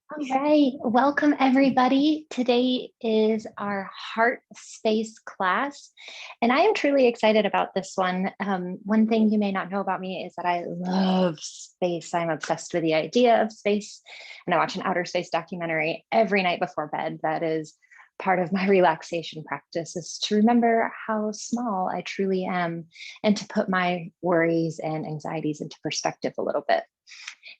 All right, welcome everybody. Today is our heart space class, and I am truly excited about this one. One thing you may not know about me is that I love space. I'm obsessed with the idea of space, and I watch an outer space documentary every night before bed. That is part of my relaxation practice, is to remember how small I truly am and to put my worries and anxieties into perspective a little bit.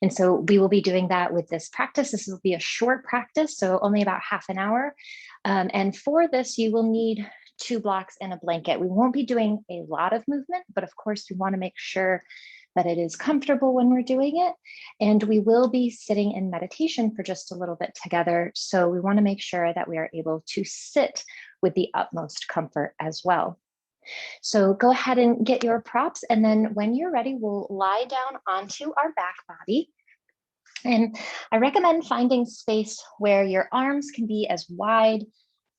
And so we will be doing that with this practice. This will be a short practice, so only about half an hour. And for this, you will need 2 blocks and a blanket. We won't be doing a lot of movement, but of course, we want to make sure that it is comfortable when we're doing it. And we will be sitting in meditation for just a little bit together. So we want to make sure that we are able to sit with the utmost comfort as well. So go ahead and get your props. And then when you're ready, we'll lie down onto our back body. And I recommend finding space where your arms can be as wide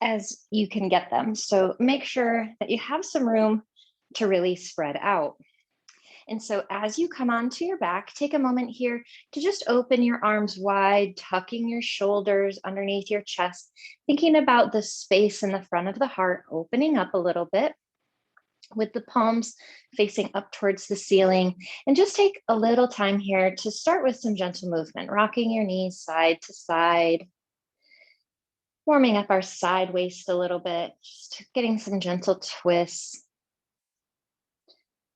as you can get them. So make sure that you have some room to really spread out. And so as you come onto your back, take a moment here to just open your arms wide, tucking your shoulders underneath your chest, thinking about the space in the front of the heart, opening up a little bit, with the palms facing up towards the ceiling. And just take a little time here to start with some gentle movement, rocking your knees side to side, warming up our side waist a little bit, just getting some gentle twists,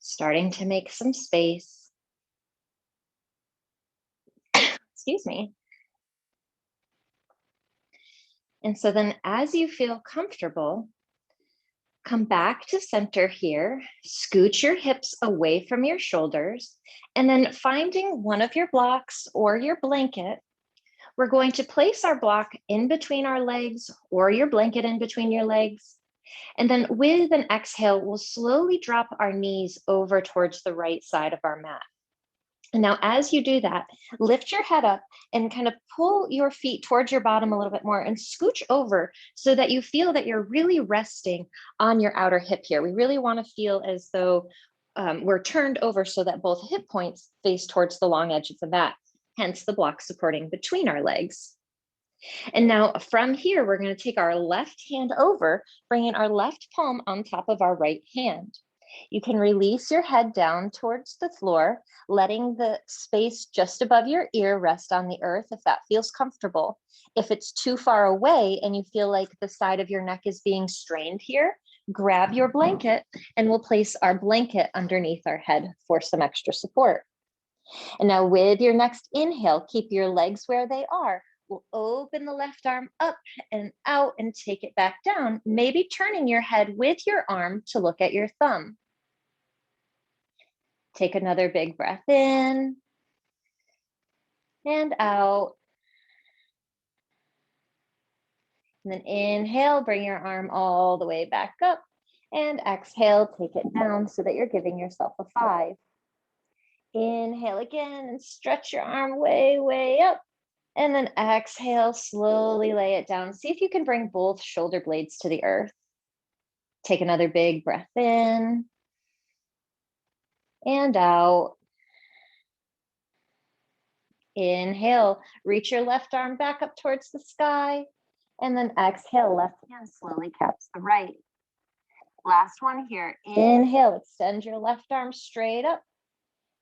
starting to make some space. Excuse me. And so then as you feel comfortable, come back to center here, scooch your hips away from your shoulders, and then finding one of your blocks or your blanket, we're going to place our block in between our legs or your blanket in between your legs. And then with an exhale, we'll slowly drop our knees over towards the right side of our mat. And now as you do that, lift your head up and kind of pull your feet towards your bottom a little bit more and scooch over so that you feel that you're really resting on your outer hip here. We really want to feel as though we're turned over so that both hip points face towards the long edge of the mat, hence the block supporting between our legs. And now from here, we're going to take our left hand over, bringing our left palm on top of our right hand. You can release your head down towards the floor, letting the space just above your ear rest on the earth if that feels comfortable. If it's too far away and you feel like the side of your neck is being strained here, grab your blanket and we'll place our blanket underneath our head for some extra support. And now with your next inhale, keep your legs where they are. We'll open the left arm up and out and take it back down, maybe turning your head with your arm to look at your thumb. Take another big breath in and out. And then inhale, bring your arm all the way back up, and exhale, take it down so that you're giving yourself a 5. Inhale again and stretch your arm way, way up. And then exhale, slowly lay it down. See if you can bring both shoulder blades to the earth. Take another big breath in and out. Inhale, reach your left arm back up towards the sky. And then exhale, left hand slowly caps the right. Last one here. Inhale, extend your left arm straight up.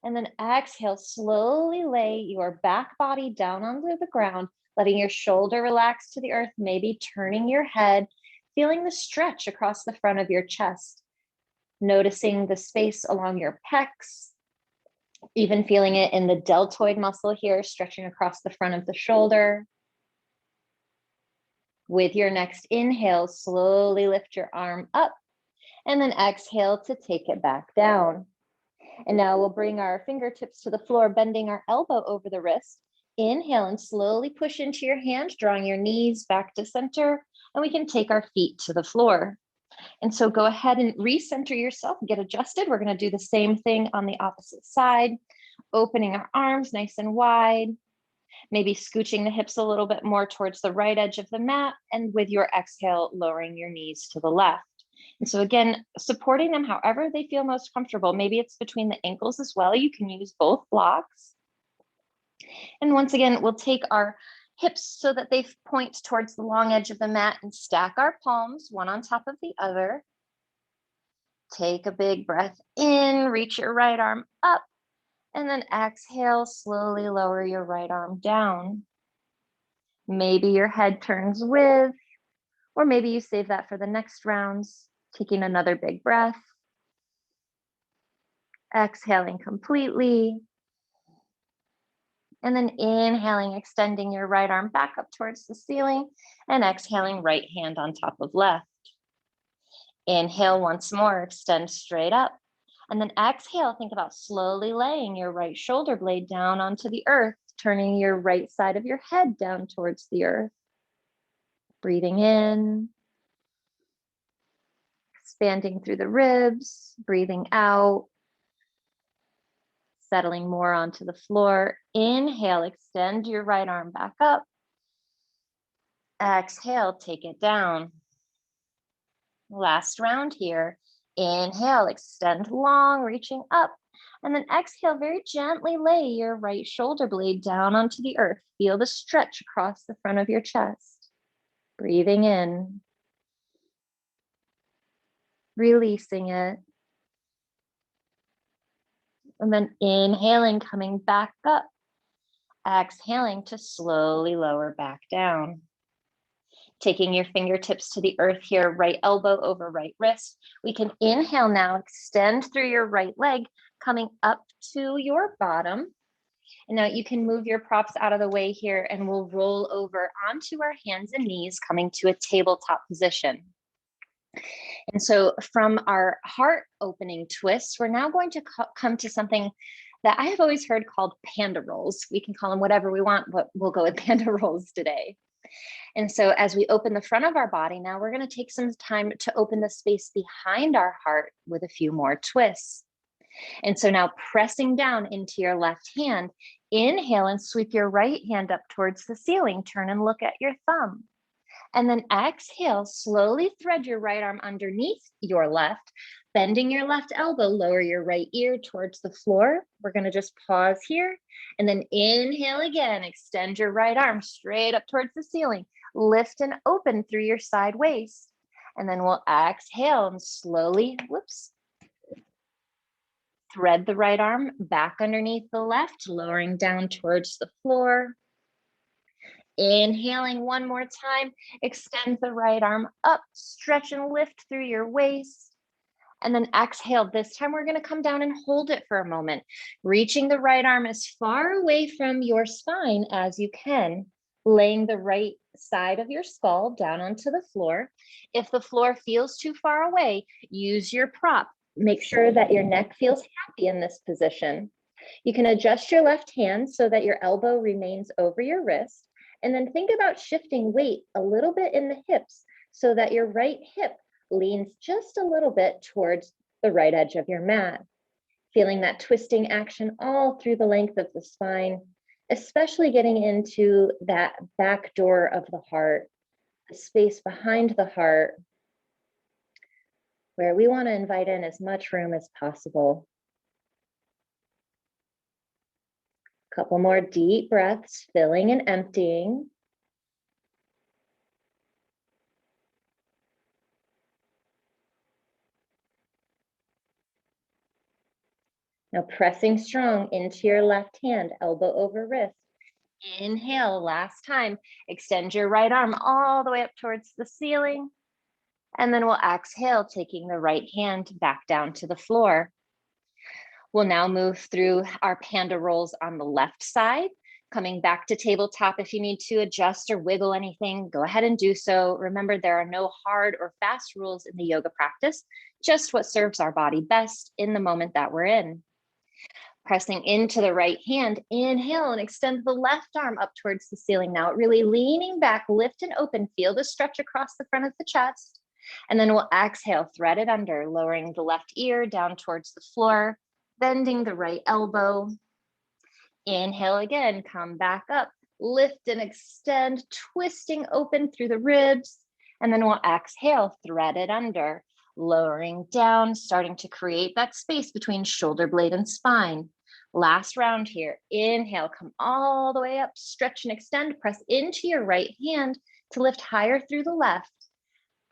And then exhale, slowly lay your back body down onto the ground, letting your shoulder relax to the earth, maybe turning your head, feeling the stretch across the front of your chest, noticing the space along your pecs, even feeling it in the deltoid muscle here, stretching across the front of the shoulder. With your next inhale, slowly lift your arm up and then exhale to take it back down. And now we'll bring our fingertips to the floor, bending our elbow over the wrist. Inhale and slowly push into your hand, drawing your knees back to center, and we can take our feet to the floor. And so go ahead and recenter yourself, get adjusted. We're going to do the same thing on the opposite side, opening our arms nice and wide, maybe scooching the hips a little bit more towards the right edge of the mat, and with your exhale, lowering your knees to the left. And so again, supporting them however they feel most comfortable. Maybe it's between the ankles as well. You can use both blocks. And once again, we'll take our hips so that they point towards the long edge of the mat and stack our palms one on top of the other. Take a big breath in, reach your right arm up, and then exhale, slowly lower your right arm down. Maybe your head turns with, or maybe you save that for the next rounds, taking another big breath. Exhaling completely. And then inhaling, extending your right arm back up towards the ceiling, and exhaling, right hand on top of left. Inhale once more, extend straight up. And then exhale, think about slowly laying your right shoulder blade down onto the earth, turning your right side of your head down towards the earth. Breathing in, expanding through the ribs, breathing out, settling more onto the floor. Inhale, extend your right arm back up. Exhale, take it down. Last round here. Inhale, extend long, reaching up. And then exhale, very gently lay your right shoulder blade down onto the earth. Feel the stretch across the front of your chest. Breathing in. Releasing it. And then inhaling, coming back up. Exhaling to slowly lower back down. Taking your fingertips to the earth here, right elbow over right wrist. We can inhale now, extend through your right leg, coming up to your bottom. And now you can move your props out of the way here and we'll roll over onto our hands and knees, coming to a tabletop position. And so from our heart opening twist, we're now going to come to something that I have always heard called panda rolls. We can call them whatever we want, but we'll go with panda rolls today. And so as we open the front of our body, now we're going to take some time to open the space behind our heart with a few more twists. And so now pressing down into your left hand, inhale and sweep your right hand up towards the ceiling. Turn and look at your thumb. And then exhale, slowly thread your right arm underneath your left, bending your left elbow, lower your right ear towards the floor. We're going to just pause here and then inhale again, extend your right arm straight up towards the ceiling, lift and open through your side waist. And then we'll exhale and slowly, thread the right arm back underneath the left, lowering down towards the floor. Inhaling one more time, extend the right arm up, stretch and lift through your waist. And then exhale. This time we're going to come down and hold it for a moment, reaching the right arm as far away from your spine as you can, laying the right side of your skull down onto the floor. If the floor feels too far away, use your prop. Make sure that your neck feels happy in this position. You can adjust your left hand so that your elbow remains over your wrist. And then think about shifting weight a little bit in the hips so that your right hip leans just a little bit towards the right edge of your mat. Feeling that twisting action all through the length of the spine, especially getting into that back door of the heart, the space behind the heart, where we want to invite in as much room as possible. A couple more deep breaths, filling and emptying. Now pressing strong into your left hand, elbow over wrist. Inhale, last time. Extend your right arm all the way up towards the ceiling. And then we'll exhale, taking the right hand back down to the floor. We'll now move through our panda rolls on the left side, coming back to tabletop. If you need to adjust or wiggle anything, go ahead and do so. Remember, there are no hard or fast rules in the yoga practice, just what serves our body best in the moment that we're in. Pressing into the right hand, inhale and extend the left arm up towards the ceiling. Now really leaning back, lift and open, feel the stretch across the front of the chest. And then we'll exhale, thread it under, lowering the left ear down towards the floor, bending the right elbow. Inhale again, come back up, lift and extend, twisting open through the ribs. And then we'll exhale, thread it under, Lowering down, starting to create that space between shoulder blade and spine. Last round here. Inhale, come all the way up, stretch and extend, press into your right hand to lift higher through the left.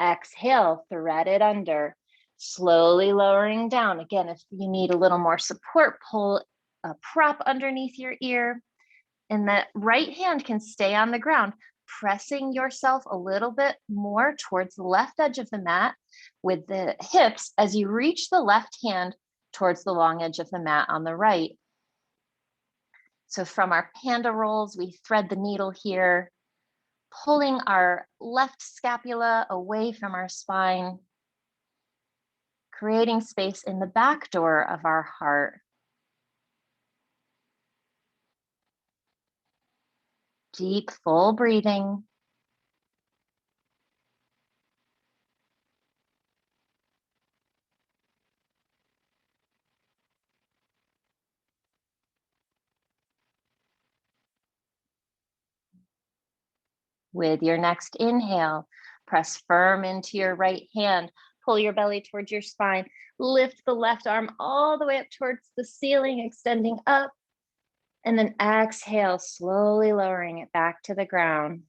Exhale, thread it under, slowly lowering down. Again, if you need a little more support, pull a prop underneath your ear, and that right hand can stay on the ground, pressing yourself a little bit more towards the left edge of the mat with the hips as you reach the left hand towards the long edge of the mat on the right. So from our panda rolls, we thread the needle here, pulling our left scapula away from our spine, creating space in the back door of our heart. Deep, full breathing. With your next inhale, press firm into your right hand, pull your belly towards your spine, lift the left arm all the way up towards the ceiling, extending up, and then exhale, slowly lowering it back to the ground.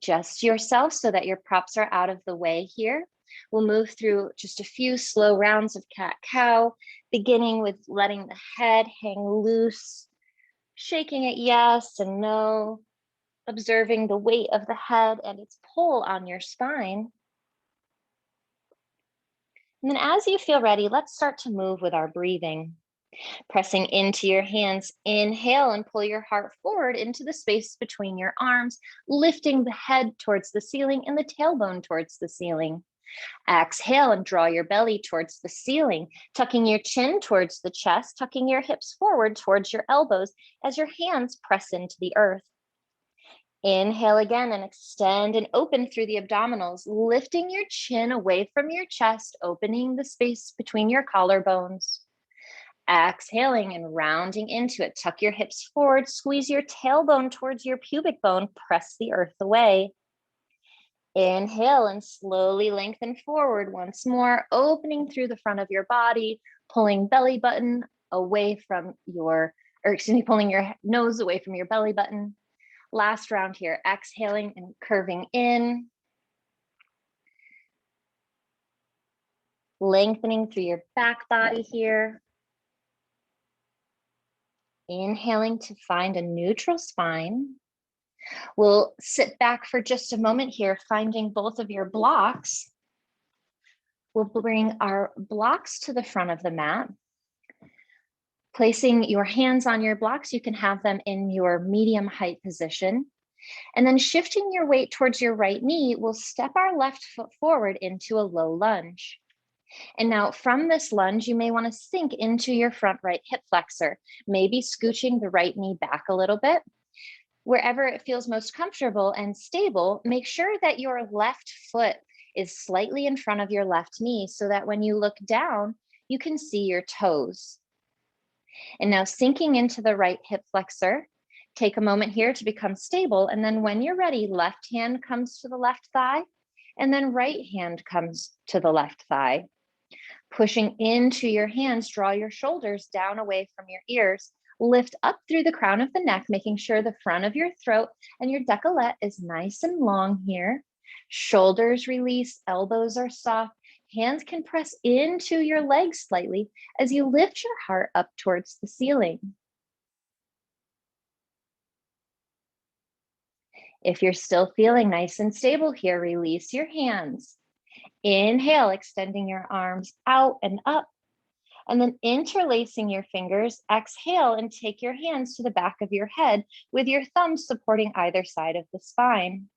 Adjust yourself so that your props are out of the way here. We'll move through just a few slow rounds of cat-cow, beginning with letting the head hang loose, shaking it yes and no, observing the weight of the head and its pull on your spine. And then as you feel ready, let's start to move with our breathing. Pressing into your hands, inhale and pull your heart forward into the space between your arms, lifting the head towards the ceiling and the tailbone towards the ceiling. Exhale and draw your belly towards the ceiling, tucking your chin towards the chest, tucking your hips forward towards your elbows as your hands press into the earth. Inhale again and extend and open through the abdominals, lifting your chin away from your chest, opening the space between your collarbones. Exhaling and rounding into it. Tuck your hips forward, squeeze your tailbone towards your pubic bone, press the earth away. Inhale and slowly lengthen forward once more, opening through the front of your body, pulling belly button away from pulling your nose away from your belly button. Last round here, exhaling and curving in. Lengthening through your back body here. Inhaling to find a neutral spine. We'll sit back for just a moment here, finding both of your blocks. We'll bring our blocks to the front of the mat. Placing your hands on your blocks, you can have them in your medium height position. And then shifting your weight towards your right knee, we'll step our left foot forward into a low lunge. And now from this lunge, you may want to sink into your front right hip flexor, maybe scooching the right knee back a little bit. Wherever it feels most comfortable and stable, make sure that your left foot is slightly in front of your left knee so that when you look down, you can see your toes. And now sinking into the right hip flexor, take a moment here to become stable. And then when you're ready, left hand comes to the left thigh, and then right hand comes to the left thigh. Pushing into your hands, draw your shoulders down away from your ears. Lift up through the crown of the neck, making sure the front of your throat and your décolleté is nice and long here. Shoulders release, elbows are soft. Hands can press into your legs slightly as you lift your heart up towards the ceiling. If you're still feeling nice and stable here, release your hands. Inhale, extending your arms out and up. And then interlacing your fingers, exhale and take your hands to the back of your head with your thumbs supporting either side of the spine.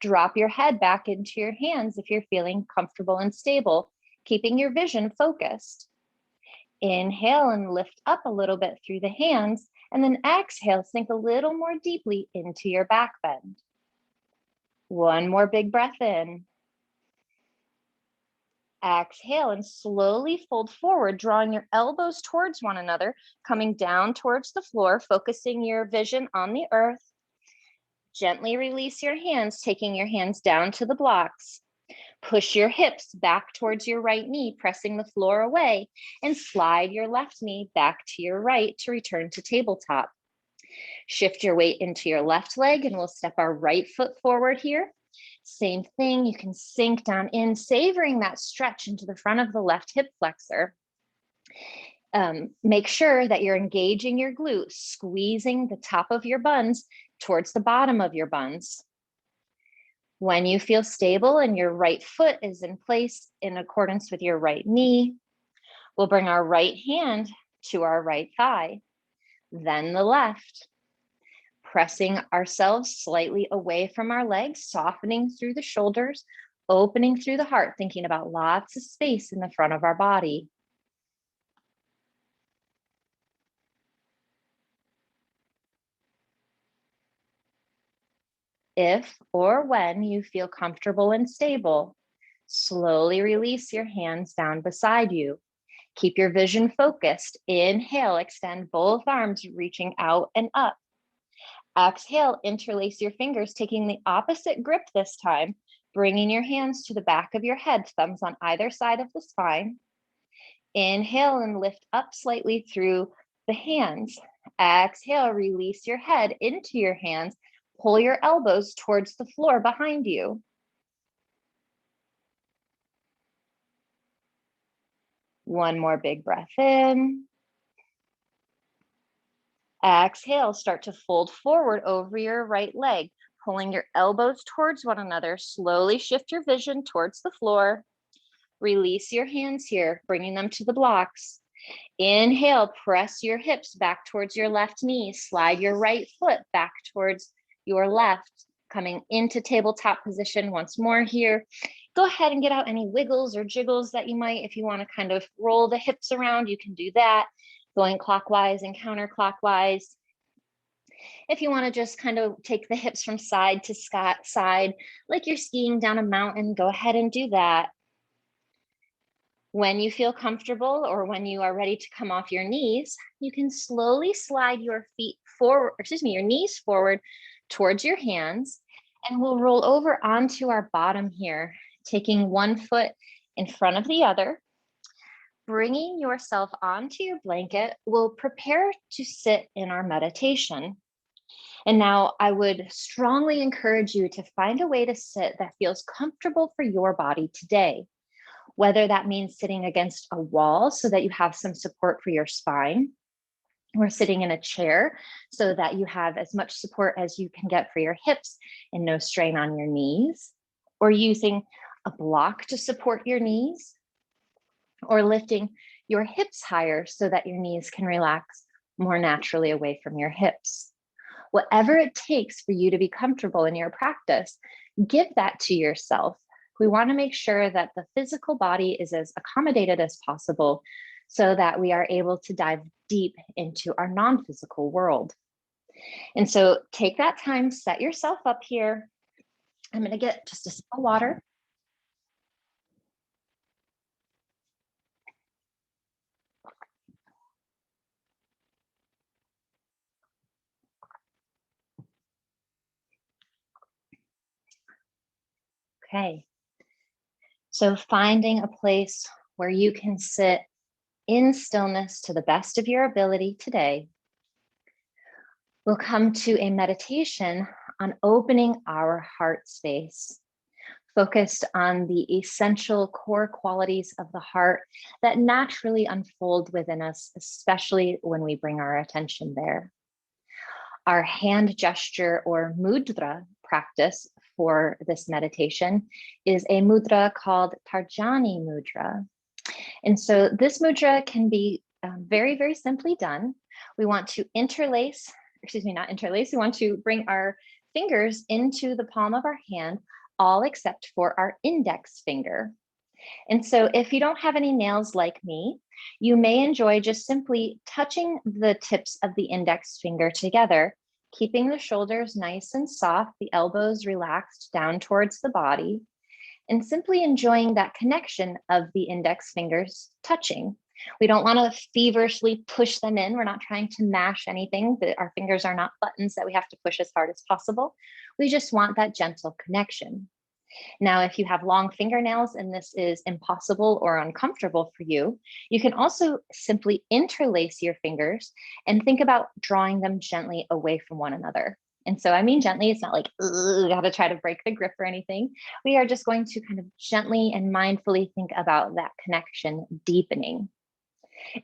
Drop your head back into your hands if you're feeling comfortable and stable, keeping your vision focused. Inhale and lift up a little bit through the hands, and then exhale, sink a little more deeply into your back bend. One more big breath in. Exhale and slowly fold forward, drawing your elbows towards one another, coming down towards the floor, focusing your vision on the earth. Gently release your hands, taking your hands down to the blocks. Push your hips back towards your right knee, pressing the floor away, and slide your left knee back to your right to return to tabletop. Shift your weight into your left leg, and we'll step our right foot forward here. Same thing, you can sink down in, savoring that stretch into the front of the left hip flexor. Make sure that you're engaging your glutes, squeezing the top of your buns towards the bottom of your buns. When you feel stable and your right foot is in place in accordance with your right knee, we'll bring our right hand to our right thigh, then the left, pressing ourselves slightly away from our legs, softening through the shoulders, opening through the heart, thinking about lots of space in the front of our body. If or when you feel comfortable and stable, slowly release your hands down beside you. Keep your vision focused. Inhale, extend both arms, reaching out and up. Exhale, interlace your fingers, taking the opposite grip this time, bringing your hands to the back of your head, thumbs on either side of the spine. Inhale and lift up slightly through the hands. Exhale, release your head into your hands. Pull your elbows towards the floor behind you. One more big breath in. Exhale, start to fold forward over your right leg, pulling your elbows towards one another. Slowly shift your vision towards the floor. Release your hands here, bringing them to the blocks. Inhale, press your hips back towards your left knee. Slide your right foot back towards your left, coming into tabletop position once more here. Go ahead and get out any wiggles or jiggles that you might. If you want to kind of roll the hips around, you can do that, going clockwise and counterclockwise. If you want to just kind of take the hips from side to side, like you're skiing down a mountain, go ahead and do that. When you feel comfortable or when you are ready to come off your knees, you can slowly slide your feet forward, your knees forward towards your hands, and we'll roll over onto our bottom here, taking one foot in front of the other. Bringing yourself onto your blanket, we'll prepare to sit in our meditation. And now I would strongly encourage you to find a way to sit that feels comfortable for your body today. Whether that means sitting against a wall so that you have some support for your spine, or sitting in a chair so that you have as much support as you can get for your hips and no strain on your knees, or using a block to support your knees, or lifting your hips higher so that your knees can relax more naturally away from your hips. Whatever it takes for you to be comfortable in your practice, give that to yourself. We want to make sure that the physical body is as accommodated as possible so that we are able to dive deep into our non-physical world. And so take that time, set yourself up here. I'm going to get just a sip of water. Okay. So finding a place where you can sit in stillness to the best of your ability today. We'll come to a meditation on opening our heart space, focused on the essential core qualities of the heart that naturally unfold within us, especially when we bring our attention there. Our hand gesture or mudra practice for this meditation is a mudra called Tarjani mudra. And so this mudra can be very, very simply done. We want to we want to bring our fingers into the palm of our hand, all except for our index finger. And so if you don't have any nails like me, you may enjoy just simply touching the tips of the index finger together, keeping the shoulders nice and soft, the elbows relaxed down towards the body, and simply enjoying that connection of the index fingers touching. We don't want to feverishly push them in. We're not trying to mash anything. Our fingers are not buttons that we have to push as hard as possible. We just want that gentle connection. Now, if you have long fingernails and this is impossible or uncomfortable for you, you can also simply interlace your fingers and think about drawing them gently away from one another. And so I mean gently, it's not like, you gotta try to break the grip or anything. We are just going to kind of gently and mindfully think about that connection deepening.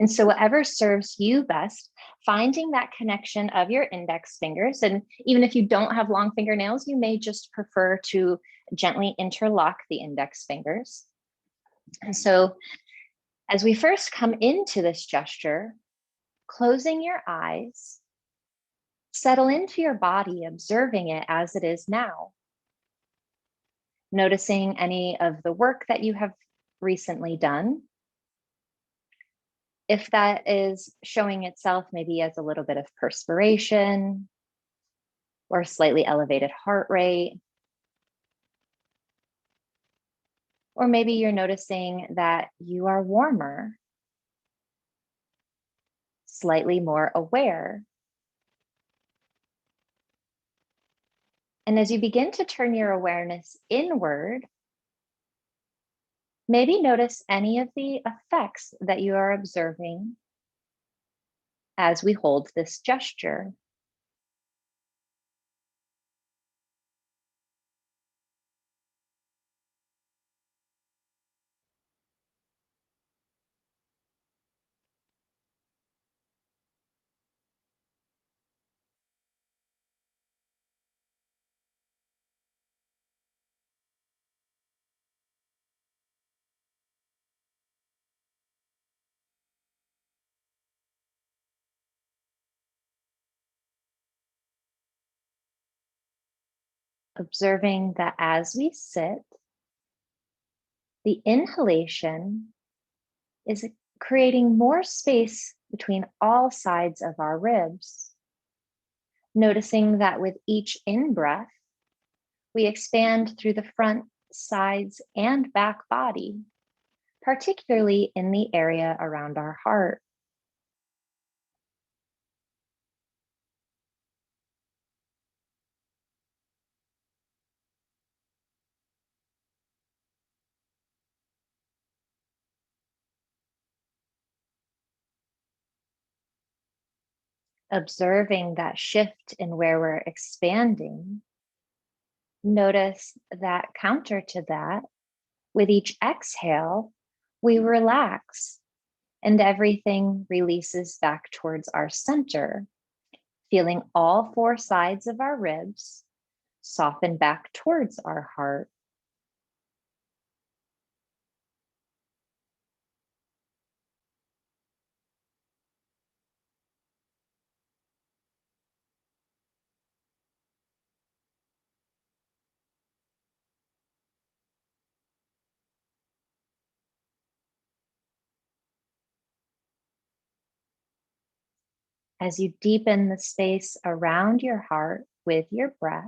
And so, whatever serves you best, finding that connection of your index fingers. And even if you don't have long fingernails, you may just prefer to gently interlock the index fingers. And so, as we first come into this gesture, closing your eyes, settle into your body, observing it as it is now, noticing any of the work that you have recently done. If that is showing itself maybe as a little bit of perspiration or slightly elevated heart rate, or maybe you're noticing that you are warmer, slightly more aware. And as you begin to turn your awareness inward, maybe notice any of the effects that you are observing as we hold this gesture. Observing that as we sit, the inhalation is creating more space between all sides of our ribs. Noticing that with each in breath, we expand through the front, sides, and back body, particularly in the area around our heart. Observing that shift in where we're expanding, notice that counter to that, with each exhale, we relax and everything releases back towards our center, feeling all four sides of our ribs soften back towards our heart. As you deepen the space around your heart with your breath,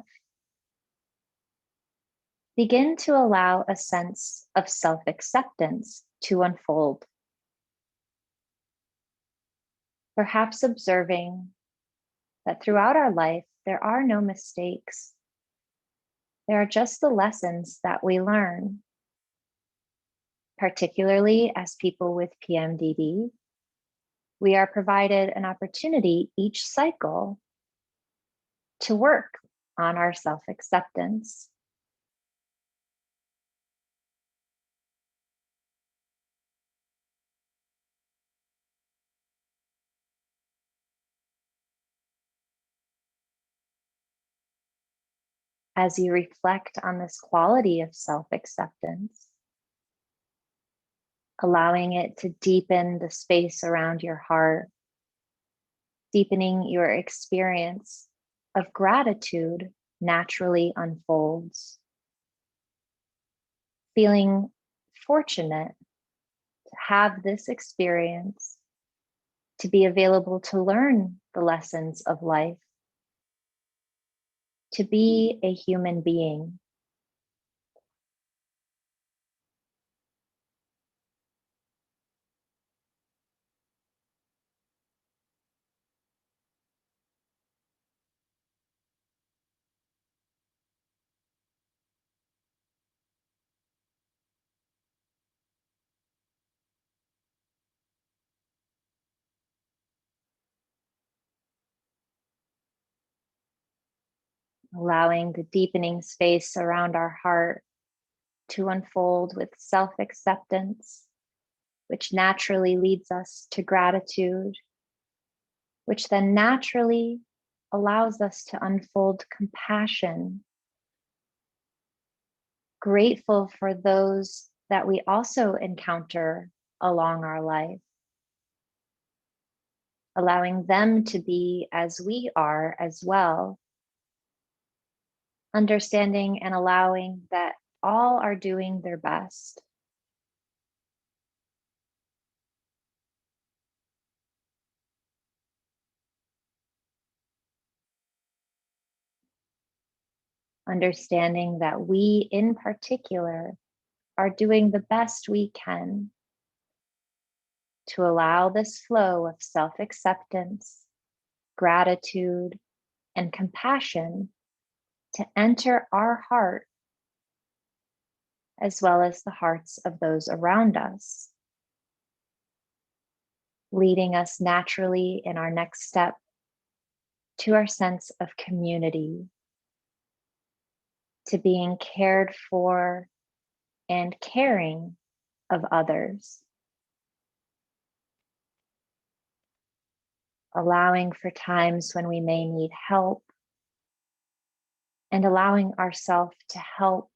begin to allow a sense of self-acceptance to unfold. Perhaps observing that throughout our life, there are no mistakes. There are just the lessons that we learn, particularly as people with PMDD. We are provided an opportunity each cycle to work on our self-acceptance. As you reflect on this quality of self-acceptance, allowing it to deepen the space around your heart, deepening your experience of gratitude naturally unfolds. Feeling fortunate to have this experience, to be available to learn the lessons of life, to be a human being. allowing the deepening space around our heart to unfold with self-acceptance, which naturally leads us to gratitude, which then naturally allows us to unfold compassion, grateful for those that we also encounter along our life, allowing them to be as we are as well, understanding and allowing that all are doing their best. Understanding that we in particular are doing the best we can to allow this flow of self-acceptance, gratitude, and compassion to enter our heart as well as the hearts of those around us, leading us naturally in our next step to our sense of community, to being cared for and caring of others, allowing for times when we may need help and allowing ourselves to help,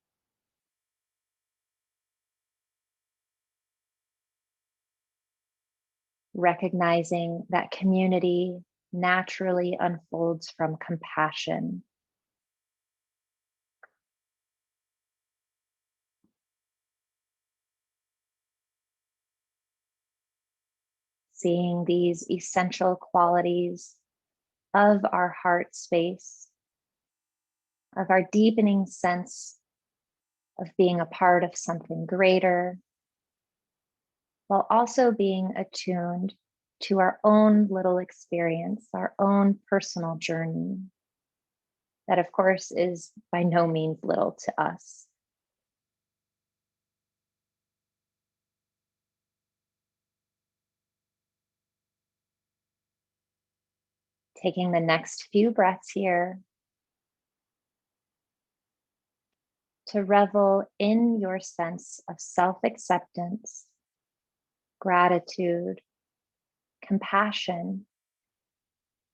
recognizing that community naturally unfolds from compassion. Seeing these essential qualities of our heart space, of our deepening sense of being a part of something greater, while also being attuned to our own little experience, our own personal journey. That, of course, is by no means little to us. Taking the next few breaths here to revel in your sense of self-acceptance, gratitude, compassion,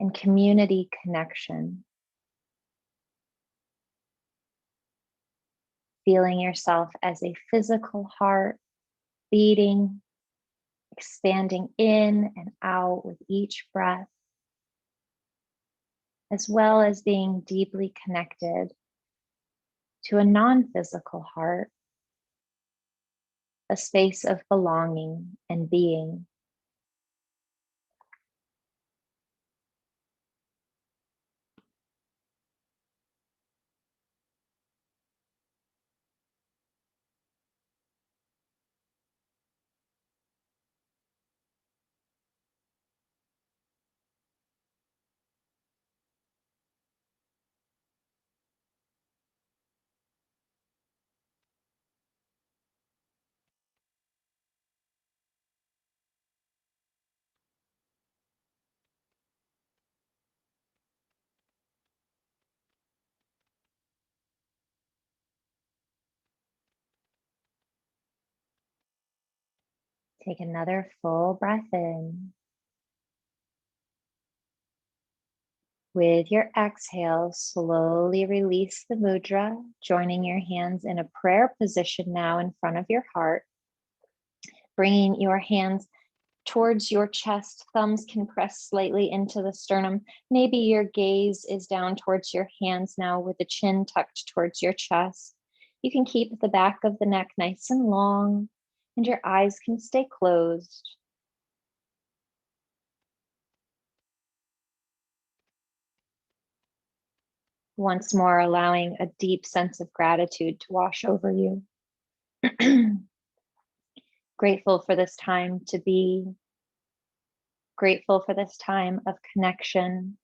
and community connection. Feeling yourself as a physical heart beating, expanding in and out with each breath, as well as being deeply connected to a non-physical heart, a space of belonging and being. Take another full breath in. With your exhale, slowly release the mudra, joining your hands in a prayer position now in front of your heart. Bringing your hands towards your chest, thumbs can press slightly into the sternum. Maybe your gaze is down towards your hands now with the chin tucked towards your chest. You can keep the back of the neck nice and long, and your eyes can stay closed. Once more, allowing a deep sense of gratitude to wash over you. Grateful for this time to be, grateful for this time of connection,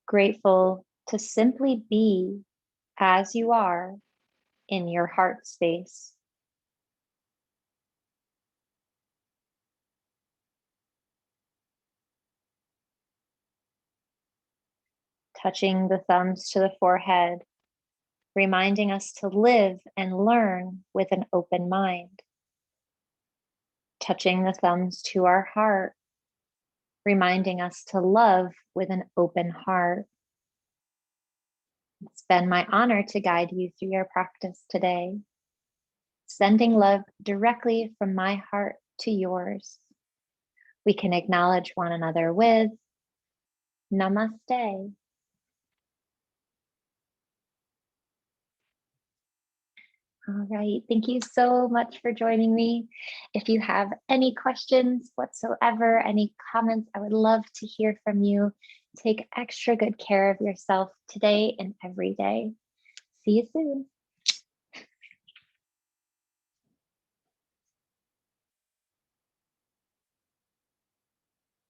grateful to simply be as you are in your heart space. touching the thumbs to the forehead, reminding us to live and learn with an open mind. Touching the thumbs to our heart, reminding us to love with an open heart. It's been my honor to guide you through your practice today, sending love directly from my heart to yours. We can acknowledge one another with Namaste. All right, thank you so much for joining me. If you have any questions whatsoever, any comments, I would love to hear from you. Take extra good care of yourself today and every day. See you soon.